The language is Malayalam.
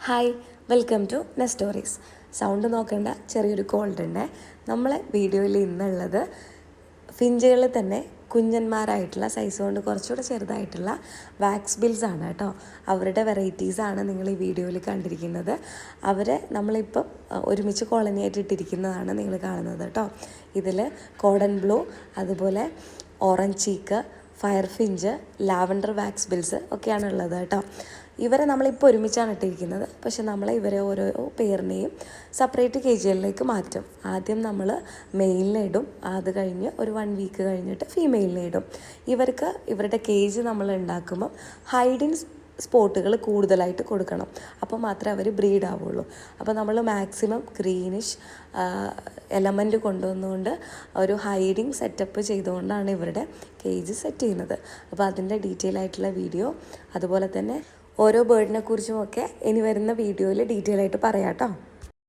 ഹായ് വെൽക്കം ടു നെസ്റ്റോറീസ്. സൗണ്ട് നോക്കേണ്ട ചെറിയൊരു കോൾഡ് ഉണ്ട്. നമ്മളെ വീഡിയോയിൽ ഇന്നുള്ളത് ഫിഞ്ചുകളിൽ തന്നെ കുഞ്ഞന്മാരായിട്ടുള്ള സൈസ് കൊണ്ട് കുറച്ചുകൂടെ ചെറുതായിട്ടുള്ള വാക്സ് ബിൽസ് ആണ് കേട്ടോ. അവരുടെ വെറൈറ്റീസാണ് നിങ്ങൾ ഈ വീഡിയോയിൽ കണ്ടിരിക്കുന്നത്. അവരെ നമ്മളിപ്പം ഒരുമിച്ച് കോളനിയായിട്ട് ഇട്ടിരിക്കുന്നതാണ് നിങ്ങൾ കാണുന്നത് കേട്ടോ. ഇതിൽ കോഡൻ ബ്ലൂ, അതുപോലെ orange cheek, firefinch, lavender waxbills ഒക്കെയാണ് ഉള്ളത് കേട്ടോ. ഇവരെ നമ്മളിപ്പോൾ ഒരുമിച്ചാണ് ഇട്ടിരിക്കുന്നത്. പക്ഷെ നമ്മൾ ഇവരെ ഓരോ പേരിനെയും സെപ്പറേറ്റ് കേജുകളിലേക്ക് മാറ്റും. ആദ്യം നമ്മൾ മെയിലിനെ ഇടും, അത് കഴിഞ്ഞ് ഒരു 1 വീക്ക് കഴിഞ്ഞിട്ട് ഫീമെയിലിനെ ഇടും. ഇവർക്ക് ഇവരുടെ കേജ് നമ്മൾ ഉണ്ടാക്കുമ്പം ഹൈഡിങ് സ്പോട്ടുകൾ കൂടുതലായിട്ട് കൊടുക്കണം. അപ്പോൾ മാത്രമേ അവർ ബ്രീഡ് ആവുള്ളൂ. അപ്പോൾ നമ്മൾ മാക്സിമം ഗ്രീനിഷ് എലമെൻറ്റ് കൊണ്ടുവന്നുകൊണ്ട് ഒരു ഹൈഡിങ് സെറ്റപ്പ് ചെയ്തുകൊണ്ടാണ് ഇവരുടെ കേജ് സെറ്റ് ചെയ്യുന്നത്. അപ്പോൾ അതിൻ്റെ ഡീറ്റെയിൽ ആയിട്ടുള്ള വീഡിയോ, അതുപോലെ തന്നെ ഓരോ ബേർഡിനെ കുറിച്ചുമൊക്കെ ഇനി വരുന്ന വീഡിയോയിൽ ഡീറ്റെയിൽ ആയിട്ട് പറയാം കേട്ടോ.